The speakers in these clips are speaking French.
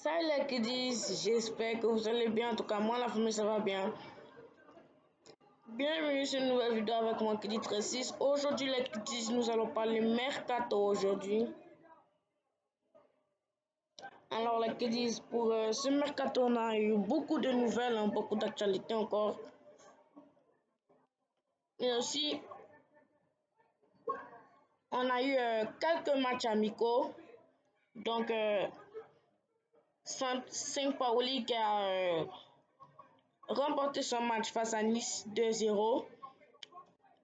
Salut les kiddies, j'espère que vous allez bien. En tout cas, moi, la famille, ça va bien. Bienvenue sur une nouvelle vidéo avec moi, Kiddy 36. Aujourd'hui, les kiddies, nous allons parler mercato aujourd'hui. Alors, les kiddies, pour ce mercato, on a eu beaucoup de nouvelles, beaucoup d'actualités encore. Et aussi, on a eu quelques matchs amicaux. Donc, Saint-Pauli qui a remporté son match face à Nice 2-0.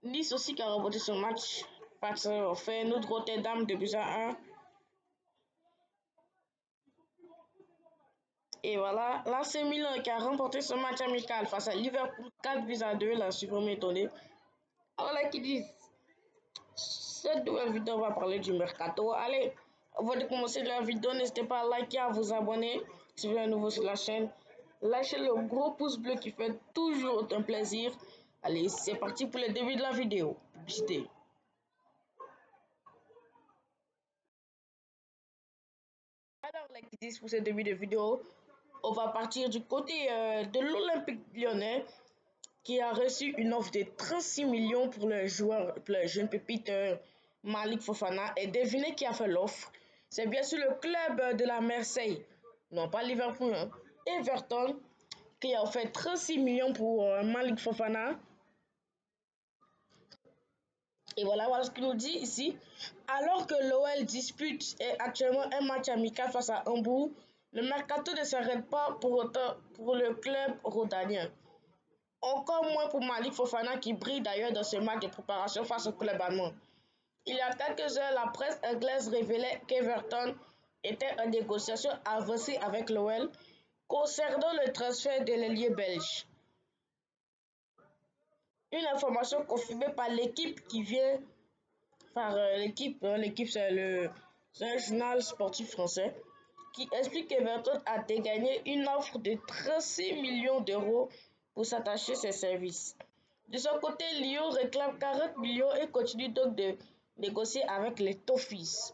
Nice aussi qui a remporté son match face au Feyenoord Rotterdam 2-1. Et voilà, l'AC Milan qui a remporté son match amical face à Liverpool 4-2, là, je suis vraiment étonné. Alors là, qui disent, cette nouvelle vidéo va parler du mercato. Allez, avant de commencer la vidéo, n'hésitez pas à liker, à vous abonner si vous êtes nouveau sur la chaîne. Lâchez le gros pouce bleu qui fait toujours un plaisir. Allez, c'est parti pour le début de la vidéo. Publicité. Alors, les kiddies, pour ce début de vidéo, on va partir du côté de l'Olympique Lyonnais qui a reçu une offre de 36 millions pour le joueur, pour le jeune pépite Malik Fofana. Et devinez qui a fait l'offre? C'est bien sûr le club de la Marseille, non pas Liverpool, hein. Everton, qui a offert 36 millions pour Malik Fofana. Et voilà ce qu'il nous dit ici. Alors que l'OL dispute actuellement un match amical face à Hambourg, le mercato ne s'arrête pas pour autant pour le club rhodanien. Encore moins pour Malik Fofana qui brille d'ailleurs dans ce match de préparation face au club allemand. Il y a quelques heures, la presse anglaise révélait qu'Everton était en négociation avancée avec l'OL concernant le transfert de l'ailier belge. Une information confirmée par l'équipe qui vient par l'équipe c'est un journal sportif français qui explique qu'Everton a dégagné une offre de 36 millions d'euros pour s'attacher ses services. De son côté, Lyon réclame 40 millions et continue donc de négocier avec les Toffees.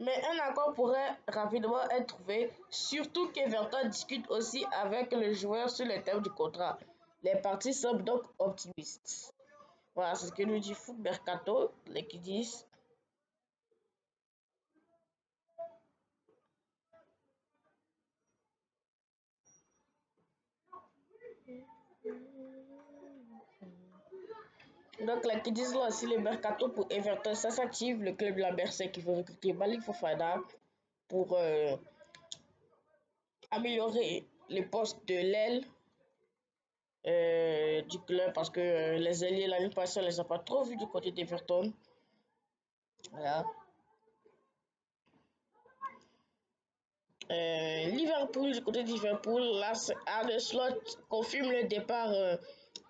Mais un accord pourrait rapidement être trouvé, surtout qu'Everton discute aussi avec le joueur sur les termes du contrat. Les parties semblent donc optimistes. Voilà, c'est ce que nous dit Foot Mercato, les qui disent. Donc, là, qui disent là aussi le mercato pour Everton, ça s'active. Le club de la Marseille qui veut recruter Malik Fofana pour améliorer les postes de l'aile du club parce que les ailiers l'année passée, on les a pas trop vus du côté d'Everton. Voilà. Liverpool, du côté de Liverpool, là, Arne Slot confirme le départ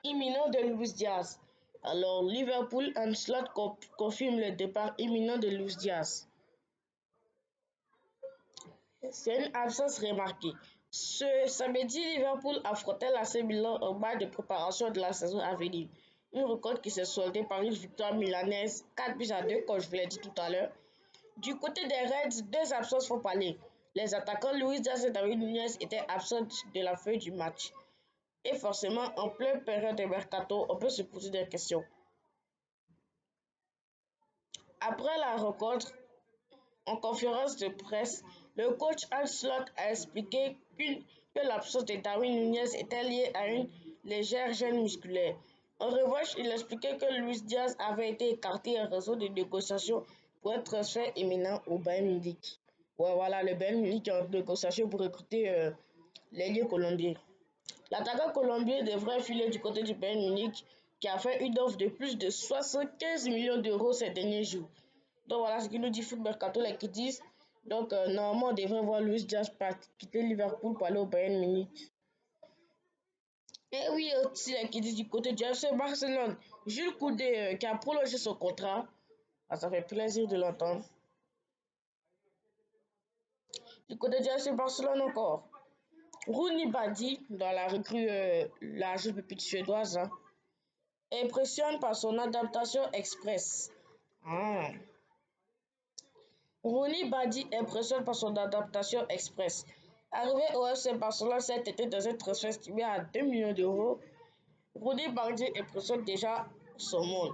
imminent de Luis Diaz. Alors, Liverpool, Arne Slot confirme le départ imminent de Luis Diaz. C'est une absence remarquée. Ce samedi, Liverpool affrontait l'AC Milan au match de préparation de la saison à venir. Une rencontre qui s'est soldée par une victoire milanaise 4-2, comme je vous l'ai dit tout à l'heure. Du côté des Reds, deux absences font parler. Les attaquants Luis Diaz et David Nunez étaient absents de la feuille du match. Et forcément, en pleine période de mercato, on peut se poser des questions. Après la rencontre, en conférence de presse, le coach Arne Slot a expliqué que l'absence de Darwin Nunez était liée à une légère gêne musculaire. En revanche, il expliquait que Luis Diaz avait été écarté en raison de négociations pour un transfert imminent au Bayern Munich. Ouais, voilà, le Bayern Munich est en négociation pour recruter l'ailier colombien. L'attaquant colombien devrait filer du côté du Bayern Munich qui a fait une offre de plus de 75 millions d'euros ces derniers jours. Donc voilà ce qu'il nous dit Foot Mercato, les qui disent. Donc normalement on devrait voir Luis Diaz quitter Liverpool pour aller au Bayern Munich. Et oui aussi les qui disent du côté du FC Barcelone, Jules Koundé qui a prolongé son contrat. Ah, ça fait plaisir de l'entendre. Du côté du FC Barcelone encore, Rooney Badi dans la recrue, la jeune pépite suédoise, hein, impressionne par son adaptation express. Ah. Rooney Badi impressionne par son adaptation express. Arrivé au FC Barcelone cet été dans un transfert estimé à 2 millions d'euros, Rudy Bardi impressionne déjà son monde.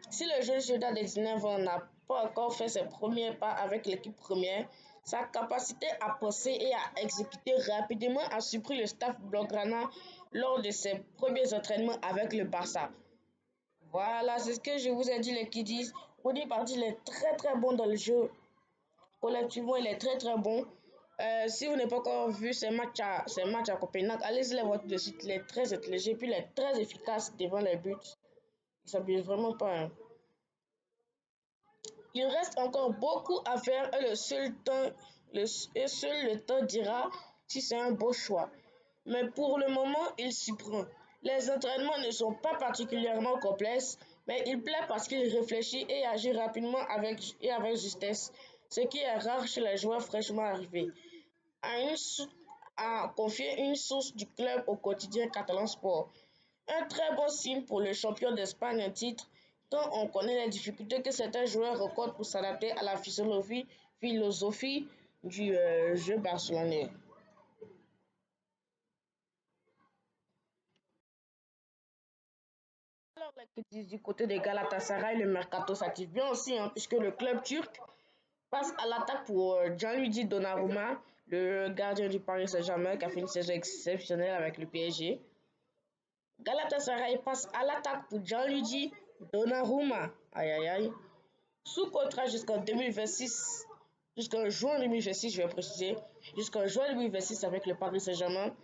Si le jeune soldat de 19 ans n'a pas encore fait ses premiers pas avec l'équipe première, sa capacité à penser et à exécuter rapidement a surpris le staff blaugrana lors de ses premiers entraînements avec le Barça. Voilà, c'est ce que je vous ai dit, les kiddies. Rudy Bardi, il est très bon dans le jeu. Collectivement, il est très bon. Si vous n'avez pas encore vu ces matchs à Copenhague, allez-y les voir tout de suite. Il est très intelligent, puis il est très efficace devant les buts. Il ne s'abuse vraiment pas. Hein. Il reste encore beaucoup à faire et seul le temps dira si c'est un beau choix. Mais pour le moment, il s'y prend. Les entraînements ne sont pas particulièrement complexes, mais il plaît parce qu'il réfléchit et agit rapidement avec justesse, ce qui est rare chez les joueurs fraîchement arrivés. A confié une source du club au quotidien Catalan Sport. Un très bon signe pour le champion d'Espagne en titre, tant on connaît les difficultés que certains joueurs rencontrent pour s'adapter à la philosophie du jeu barcelonais. Alors, du côté de Galatasaray, le mercato s'active bien aussi, hein, puisque le club turc passe à l'attaque pour Gianluigi Donnarumma, le gardien du Paris Saint-Germain qui a fait une saison exceptionnelle avec le PSG. Galatasaray passe à l'attaque pour Gianluigi Donnarumma, aïe aïe aïe, sous contrat jusqu'en 2026, jusqu'en juin 2026, je vais préciser, jusqu'en juin 2026 avec le Paris Saint-Germain.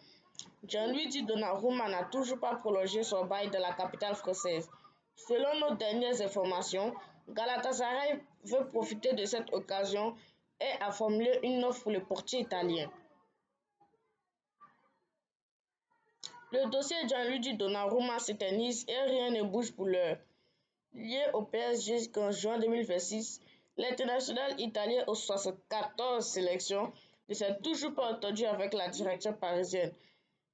Gianluigi Donnarumma n'a toujours pas prolongé son bail de la capitale française. Selon nos dernières informations, Galatasaray veut profiter de cette occasion et a formulé une offre pour le portier italien. Le dossier Gianluigi Donnarumma s'éternise et rien ne bouge pour l'heure. Lié au PSG jusqu'en juin 2026, l'international italien aux 74 sélections ne s'est toujours pas entendu avec la direction parisienne.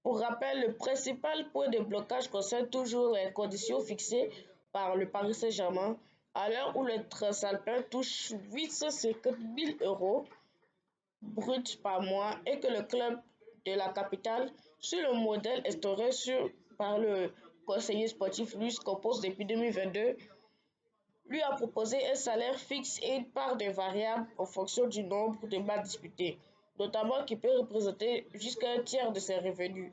Pour rappel, le principal point de blocage concerne toujours les conditions fixées par le Paris Saint-Germain à l'heure où le Transalpin touche 850 000 euros bruts par mois et que le club de la capitale, sur le modèle instauré par le conseiller sportif Luis Campos depuis 2022, lui a proposé un salaire fixe et une part de variable en fonction du nombre de matchs disputés, notamment qui peut représenter jusqu'à un tiers de ses revenus.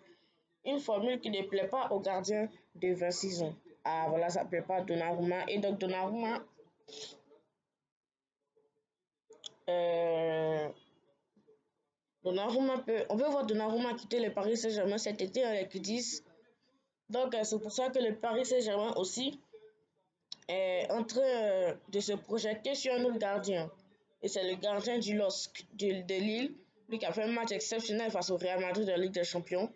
Une formule qui ne plaît pas au gardien de 26 ans. Ah voilà, ça ne plaît pas à Donnarumma. Et donc Donnarumma, euh, on veut voir Donnarumma quitter le Paris Saint-Germain cet été, hein, les Kiddies. Donc c'est pour ça que le Paris Saint-Germain aussi est en train de se projeter sur un autre gardien. Et c'est le gardien du LOSC de Lille, lui qui a fait un match exceptionnel face au Real Madrid en Ligue des Champions.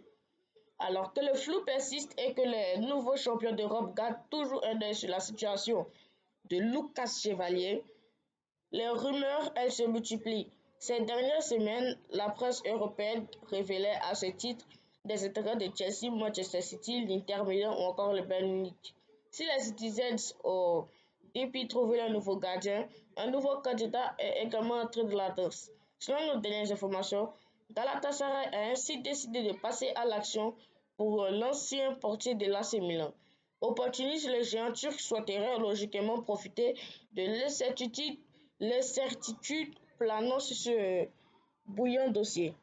Alors que le flou persiste et que les nouveaux champions d'Europe gardent toujours un œil sur la situation de Lucas Chevalier, les rumeurs, elles se multiplient. Ces dernières semaines, la presse européenne révélait à ce titre des intérêts de Chelsea, Manchester City, l'Inter Milan ou encore le Bayern Munich. Si les Citizens ont depuis trouvé un nouveau gardien, un nouveau candidat est également entré dans la danse. Selon nos dernières informations, Galatasaray a ainsi décidé de passer à l'action pour l'ancien portier de l'AC Milan. Opportuniste, le géant turc souhaiterait logiquement profiter de l'incertitude planant sur ce bouillant dossier.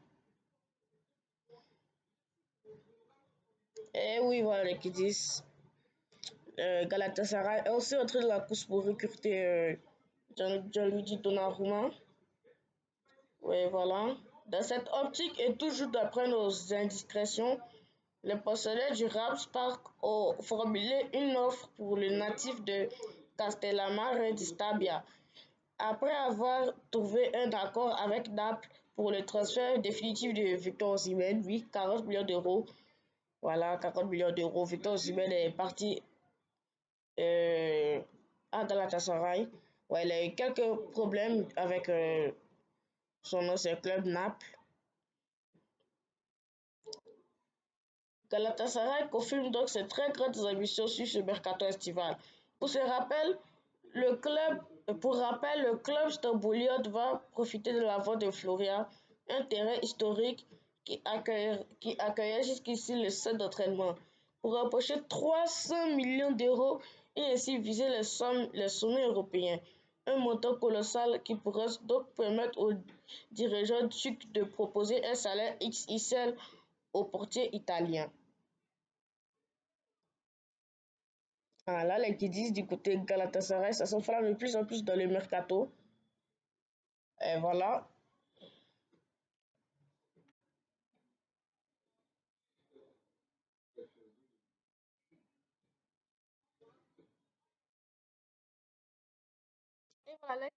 Et oui, voilà les kiddies. Galatasaray est aussi entré dans la course pour recruter Gianluigi Donnarumma. Oui, voilà. Dans cette optique et toujours d'après nos indiscrétions, les pensionnaires du Raps Park ont formulé une offre pour le natif de Castellammare di Stabia. Après avoir trouvé un accord avec Naples pour le transfert définitif de Victor Osimhen, oui, 40 millions d'euros. Voilà, 40 millions d'euros. Victor Osimhen est parti à Galatasaray. Ouais, il a eu quelques problèmes avec son ancien club Naples. Galatasaray confirme donc ses très grandes ambitions sur ce mercato estival. Pour rappel, le club stamboulien va profiter de la vente de Floria, un terrain historique qui accueillait jusqu'ici le centre d'entraînement pour empocher 300 millions d'euros et ainsi viser les sommets européens. Un montant colossal qui pourrait donc permettre aux dirigeants turcs de proposer un salaire XXL aux portiers italiens. Ah, là, les Kiddies du côté Galatasaray, ça s'enflamme de plus en plus dans le mercato. Et voilà. Et voilà,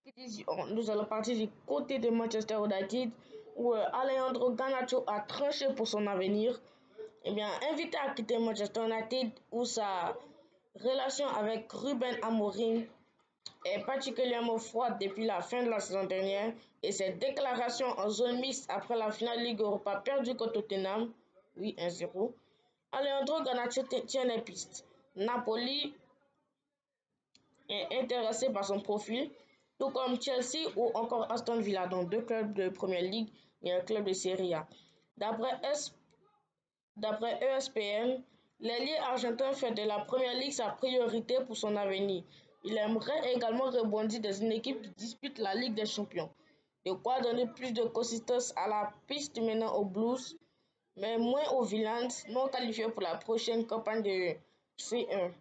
nous allons partir du côté de Manchester United où Alejandro Garnacho a tranché pour son avenir. Eh bien, invité à quitter Manchester United où sa relation avec Ruben Amorim est particulièrement froide depuis la fin de la saison dernière et ses déclarations en zone mixte après la finale Ligue Europa perdue contre Tottenham, oui 1-0. Alejandro Garnacho tient les pistes. Napoli est intéressé par son profil, tout comme Chelsea ou encore Aston Villa, dont deux clubs de Première Ligue et un club de Serie A. D'après ESPN, l'ailier argentin fait de la Première Ligue sa priorité pour son avenir. Il aimerait également rebondir dans une équipe qui dispute la Ligue des Champions. De quoi donner plus de consistance à la piste menant aux Blues, mais moins aux Villains, non qualifiés pour la prochaine campagne de C1.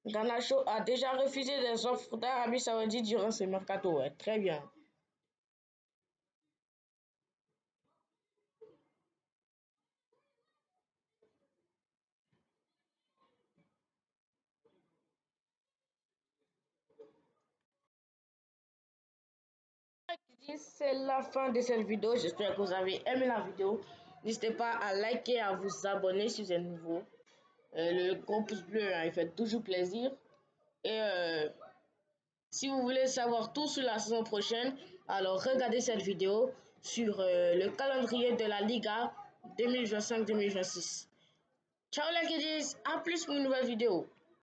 Garnacho a déjà refusé des offres d'Arabie Saoudite durant ce mercato. Ouais, très bien. C'est la fin de cette vidéo. J'espère que vous avez aimé la vidéo. N'hésitez pas à liker et à vous abonner si vous êtes nouveau. Le gros pouce bleu, hein, il fait toujours plaisir. Et si vous voulez savoir tout sur la saison prochaine, alors regardez cette vidéo sur le calendrier de la Liga 2025-2026. Ciao les kiddies, à plus pour une nouvelle vidéo.